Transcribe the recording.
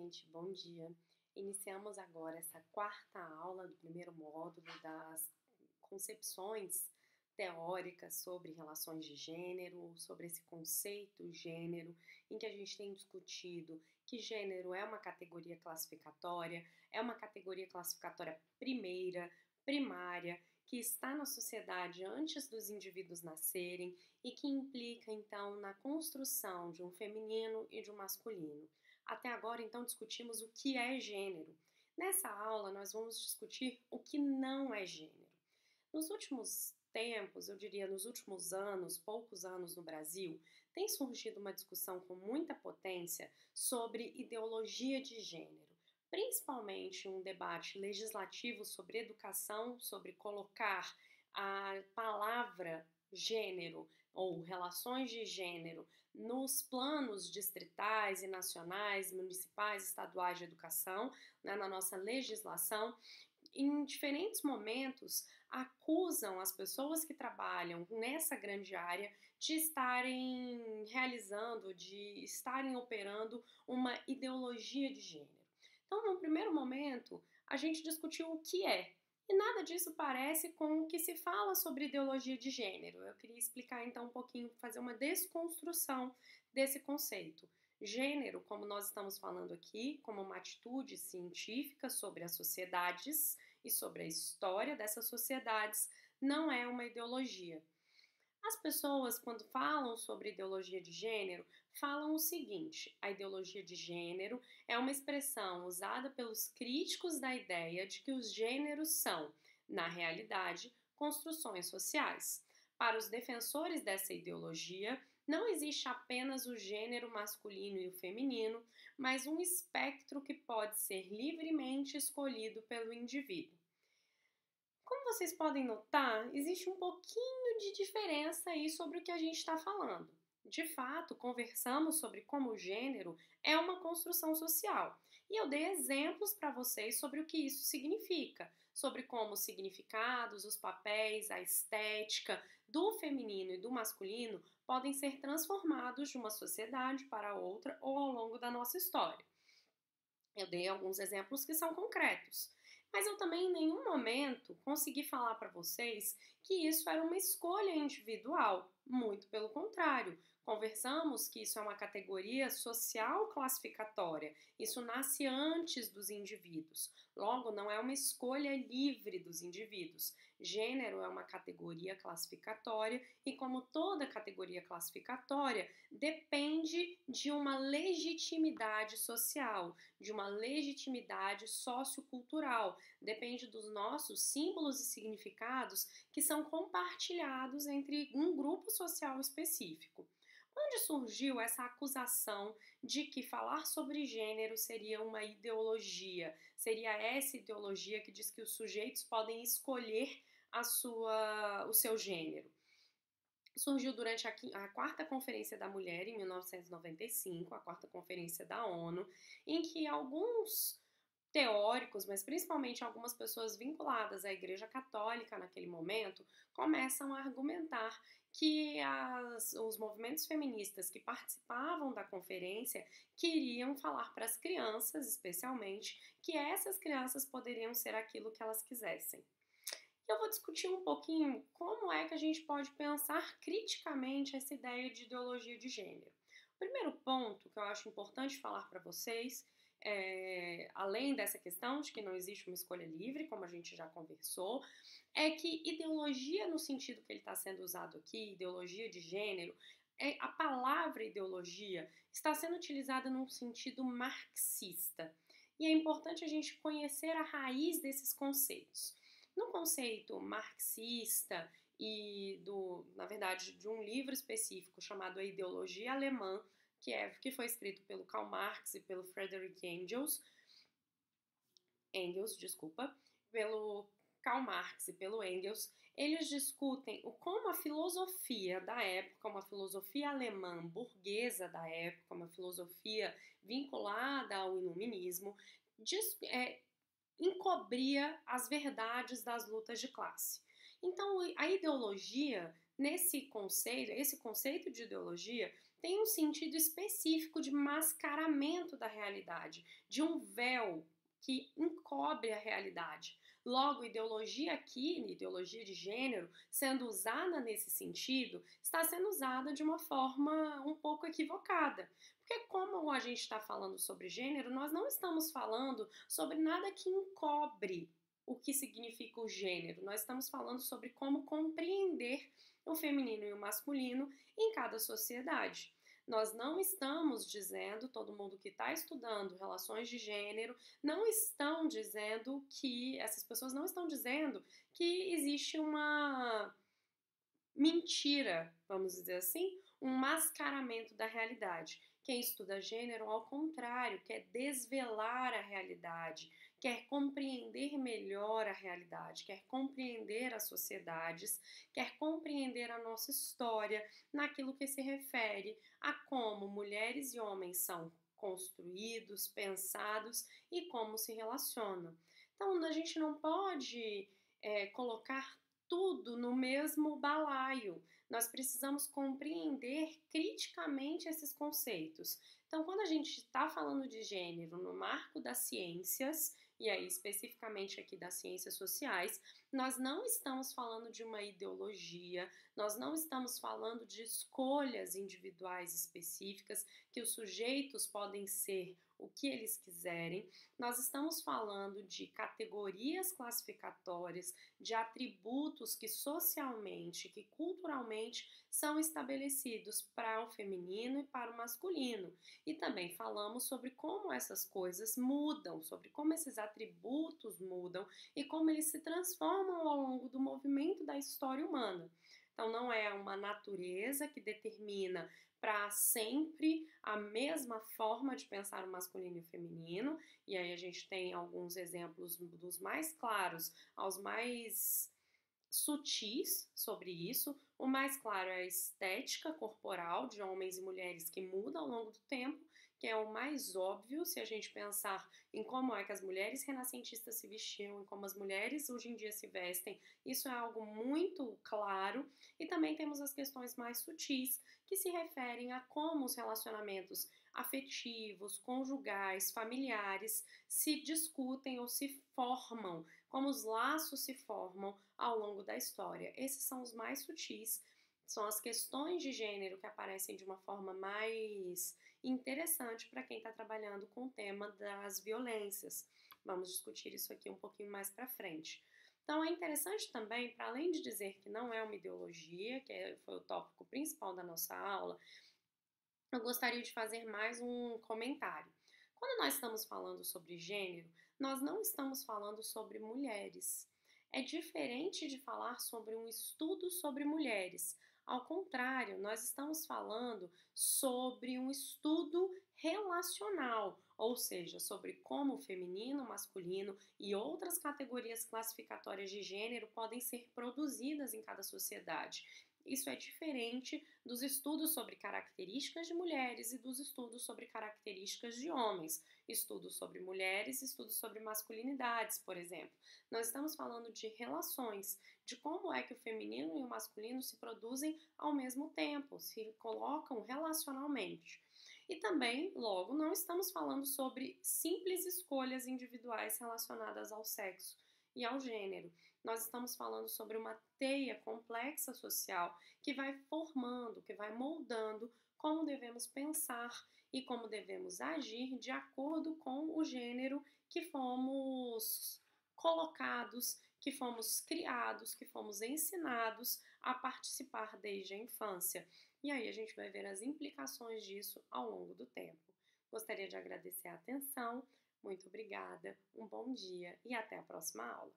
gente, bom dia. Iniciamos agora essa quarta aula do primeiro módulo das concepções teóricas sobre relações de gênero, sobre esse conceito gênero, em que a gente tem discutido que gênero é uma categoria classificatória primeira, primária, que está na sociedade antes dos indivíduos nascerem e que implica, então, na construção de um feminino e de um masculino. Até agora, então, discutimos o que é gênero. Nessa aula, nós vamos discutir o que não é gênero. Nos últimos tempos, eu diria nos últimos anos, poucos anos no Brasil, tem surgido uma discussão com muita potência sobre ideologia de gênero, principalmente um debate legislativo sobre educação, sobre colocar a palavra gênero ou relações de gênero nos planos distritais e nacionais, municipais, estaduais de educação, né, na nossa legislação. Em diferentes momentos, acusam as pessoas que trabalham nessa grande área de estarem realizando, de estarem operando uma ideologia de gênero. Então, no primeiro momento, a gente discutiu o que é, e nada disso parece com o que se fala sobre ideologia de gênero. Eu queria explicar então um pouquinho, fazer uma desconstrução desse conceito. Gênero, como nós estamos falando aqui, como uma atitude científica sobre as sociedades e sobre a história dessas sociedades, não é uma ideologia. As pessoas, quando falam sobre ideologia de gênero, falam o seguinte: a ideologia de gênero é uma expressão usada pelos críticos da ideia de que os gêneros são, na realidade, construções sociais. Para os defensores dessa ideologia, não existe apenas o gênero masculino e o feminino, mas um espectro que pode ser livremente escolhido pelo indivíduo. Como vocês podem notar, existe um pouquinho de diferença aí sobre o que a gente está falando. De fato, conversamos sobre como o gênero é uma construção social. E eu dei exemplos para vocês sobre o que isso significa, sobre como os significados, os papéis, a estética do feminino e do masculino podem ser transformados de uma sociedade para outra ou ao longo da nossa história. Eu dei alguns exemplos que são concretos. Mas eu também em nenhum momento consegui falar para vocês que isso era uma escolha individual. Muito pelo contrário, conversamos que isso é uma categoria social classificatória. Isso nasce antes dos indivíduos. Logo, não é uma escolha livre dos indivíduos. Gênero é uma categoria classificatória e, como toda categoria classificatória, depende de uma legitimidade social, de uma legitimidade sociocultural, depende dos nossos símbolos e significados que são compartilhados entre um grupo social específico. Onde surgiu essa acusação de que falar sobre gênero seria uma ideologia? Seria essa ideologia que diz que os sujeitos podem escolher o seu gênero? Surgiu durante a quarta Conferência da Mulher, em 1995, a quarta Conferência da ONU, em que alguns teóricos, mas principalmente algumas pessoas vinculadas à Igreja Católica naquele momento, começam a argumentar que os movimentos feministas que participavam da conferência queriam falar para as crianças, especialmente, que essas crianças poderiam ser aquilo que elas quisessem. Eu vou discutir um pouquinho como é que a gente pode pensar criticamente essa ideia de ideologia de gênero. O primeiro ponto que eu acho importante falar para vocês, além dessa questão de que não existe uma escolha livre, como a gente já conversou, é que ideologia no sentido que ele está sendo usado aqui, ideologia de gênero, a palavra ideologia está sendo utilizada num sentido marxista. E é importante a gente conhecer a raiz desses conceitos. No conceito marxista na verdade, de um livro específico chamado A Ideologia Alemã, que foi escrito pelo Karl Marx e pelo Friedrich pelo Karl Marx e pelo Engels, eles discutem como a filosofia da época, uma filosofia alemã burguesa da época, uma filosofia vinculada ao iluminismo, encobria as verdades das lutas de classe. Então, a ideologia, esse conceito de ideologia, tem um sentido específico de mascaramento da realidade, de um véu que encobre a realidade. Logo, ideologia aqui, ideologia de gênero, sendo usada nesse sentido, está sendo usada de uma forma um pouco equivocada. Porque, como a gente está falando sobre gênero, nós não estamos falando sobre nada que encobre o que significa o gênero. Nós estamos falando sobre como compreender o feminino e o masculino em cada sociedade. Nós não estamos dizendo, todo mundo que está estudando relações de gênero, não estão dizendo que, essas pessoas não estão dizendo que existe uma mentira, vamos dizer assim, um mascaramento da realidade. Quem estuda gênero, ao contrário, quer desvelar a realidade, quer compreender melhor a realidade, quer compreender as sociedades, quer compreender a nossa história naquilo que se refere a como mulheres e homens são construídos, pensados e como se relacionam. Então, a gente não pode colocar tudo no mesmo balaio. Nós precisamos compreender criticamente esses conceitos. Então, quando a gente está falando de gênero no marco das ciências, e aí especificamente aqui das ciências sociais, nós não estamos falando de uma ideologia, nós não estamos falando de escolhas individuais específicas, que os sujeitos podem ser o que eles quiserem. Nós estamos falando de categorias classificatórias, de atributos que socialmente, que culturalmente são estabelecidos para o feminino e para o masculino. E também falamos sobre como essas coisas mudam, sobre como esses atributos mudam e como eles se transformam ao longo do movimento da história humana. Então, não é uma natureza que determina para sempre a mesma forma de pensar o masculino e o feminino, e aí a gente tem alguns exemplos dos mais claros aos mais sutis sobre isso. O mais claro é a estética corporal de homens e mulheres que muda ao longo do tempo, que é o mais óbvio se a gente pensar em como é que as mulheres renascentistas se vestiam e como as mulheres hoje em dia se vestem. Isso é algo muito claro. E também temos as questões mais sutis, que se referem a como os relacionamentos afetivos, conjugais, familiares se discutem ou se formam, como os laços se formam ao longo da história. Esses são os mais sutis, são as questões de gênero que aparecem de uma forma mais interessante para quem está trabalhando com o tema das violências. Vamos discutir isso aqui um pouquinho mais para frente. Então é interessante também, para além de dizer que não é uma ideologia, que foi o tópico principal da nossa aula, eu gostaria de fazer mais um comentário. Quando nós estamos falando sobre gênero, nós não estamos falando sobre mulheres. É diferente de falar sobre um estudo sobre mulheres. Ao contrário, nós estamos falando sobre um estudo relacional, ou seja, sobre como o feminino, masculino e outras categorias classificatórias de gênero podem ser produzidas em cada sociedade. Isso é diferente dos estudos sobre características de mulheres e dos estudos sobre características de homens. Estudos sobre mulheres, estudos sobre masculinidades, por exemplo. Nós estamos falando de relações, de como é que o feminino e o masculino se produzem ao mesmo tempo, se colocam relacionalmente. E também, logo, não estamos falando sobre simples escolhas individuais relacionadas ao sexo e ao gênero. Nós estamos falando sobre uma teia complexa social que vai formando, que vai moldando como devemos pensar e como devemos agir de acordo com o gênero que fomos colocados, que fomos criados, que fomos ensinados a participar desde a infância. E aí a gente vai ver as implicações disso ao longo do tempo. Gostaria de agradecer a atenção, muito obrigada, um bom dia e até a próxima aula.